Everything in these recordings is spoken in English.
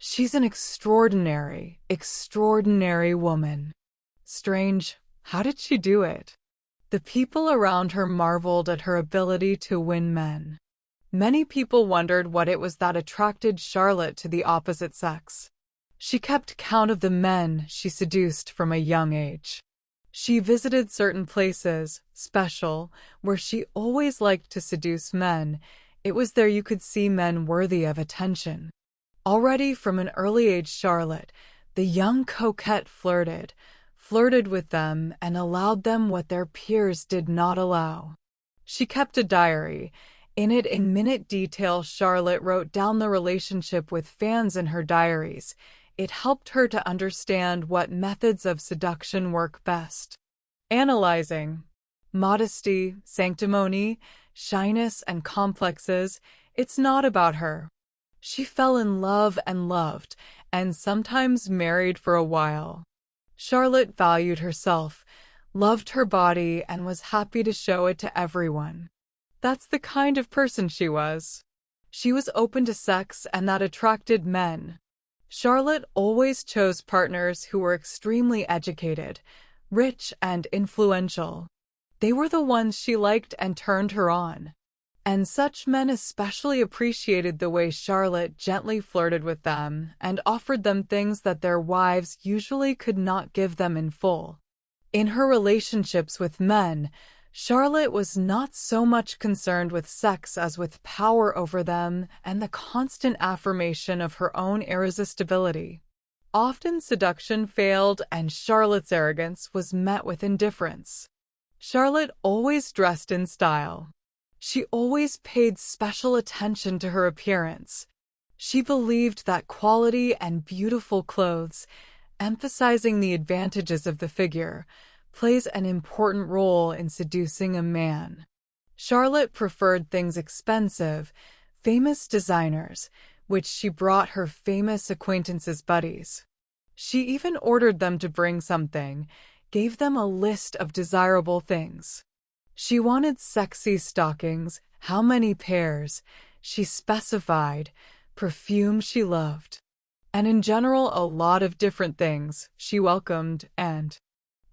She's an extraordinary, extraordinary woman. Strange, how did she do it? The people around her marveled at her ability to win men. Many people wondered what it was that attracted Charlotte to the opposite sex. She kept count of the men she seduced from a young age. She visited certain places, special, where she always liked to seduce men. It was there you could see men worthy of attention. Already from an early age, Charlotte, the young coquette, flirted with them and allowed them what their peers did not allow. She kept a diary. In it, in minute detail, Charlotte wrote down the relationship with fans in her diaries. It helped her to understand what methods of seduction work best. Analyzing modesty, sanctimony, shyness, and complexes, it's not about her. She fell in love and loved, and sometimes married for a while. Charlotte valued herself, loved her body, and was happy to show it to everyone. That's the kind of person she was. She was open to sex, and that attracted men. Charlotte always chose partners who were extremely educated, rich, and influential. They were the ones she liked and turned her on. And such men especially appreciated the way Charlotte gently flirted with them and offered them things that their wives usually could not give them in full. In her relationships with men, Charlotte was not so much concerned with sex as with power over them and the constant affirmation of her own irresistibility. Often seduction failed and Charlotte's arrogance was met with indifference. Charlotte always dressed in style. She always paid special attention to her appearance. She believed that quality and beautiful clothes, emphasizing the advantages of the figure, plays an important role in seducing a man. Charlotte preferred things expensive, famous designers, which she brought her famous acquaintances' buddies. She even ordered them to bring something, gave them a list of desirable things. She wanted sexy stockings, how many pairs, she specified, perfume she loved, and in general a lot of different things she welcomed, and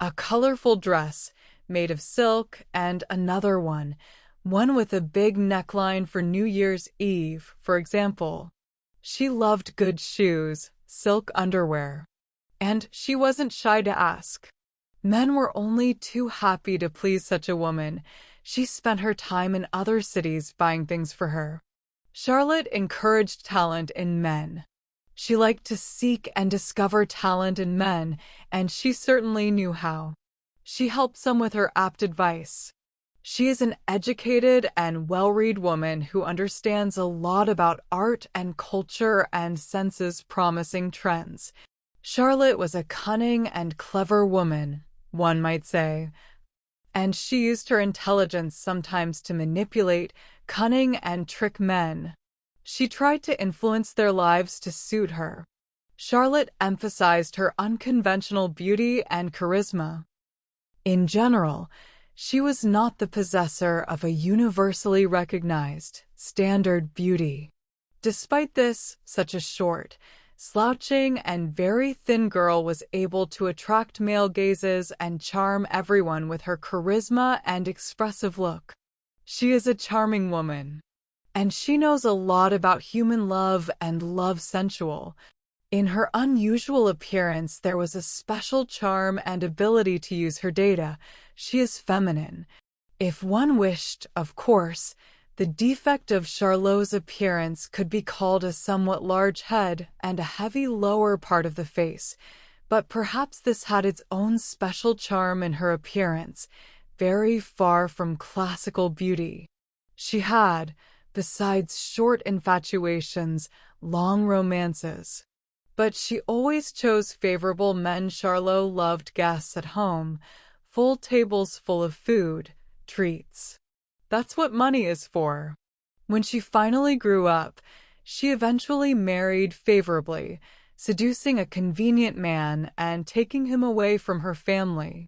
a colorful dress made of silk, and another one with a big neckline for New Year's Eve, for example. She loved good shoes, silk underwear, and she wasn't shy to ask. Men were only too happy to please such a woman. She spent her time in other cities buying things for her. Charlotte encouraged talent in men. She liked to seek and discover talent in men, and she certainly knew how. She helped some with her apt advice. She is an educated and well-read woman who understands a lot about art and culture and senses promising trends. Charlotte was a cunning and clever woman, one might say, and she used her intelligence sometimes to manipulate, cunning, and trick men. She tried to influence their lives to suit her. Charlotte emphasized her unconventional beauty and charisma. In general, she was not the possessor of a universally recognized, standard beauty. Despite this, such a short, slouching, and very thin girl was able to attract male gazes and charm everyone with her charisma and expressive look. She is a charming woman, and she knows a lot about human love and love sensual. In her unusual appearance, there was a special charm and ability to use her data. She is feminine. If one wished, of course, the defect of Charlotte's appearance could be called a somewhat large head and a heavy lower part of the face, but perhaps this had its own special charm in her appearance, very far from classical beauty. She had, besides short infatuations, long romances. But she always chose favorable men. Charlotte loved guests at home, full tables full of food, treats. That's what money is for. When she finally grew up, she eventually married favorably, seducing a convenient man and taking him away from her family.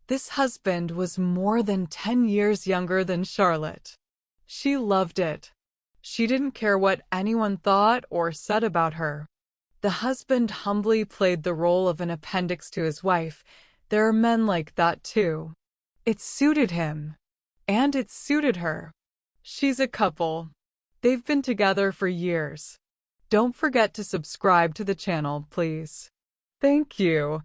This husband was more than 10 years younger than Charlotte. She loved it. She didn't care what anyone thought or said about her. The husband humbly played the role of an appendix to his wife. There are men like that too. It suited him. And it suited her. She's a couple. They've been together for years. Don't forget to subscribe to the channel, please. Thank you.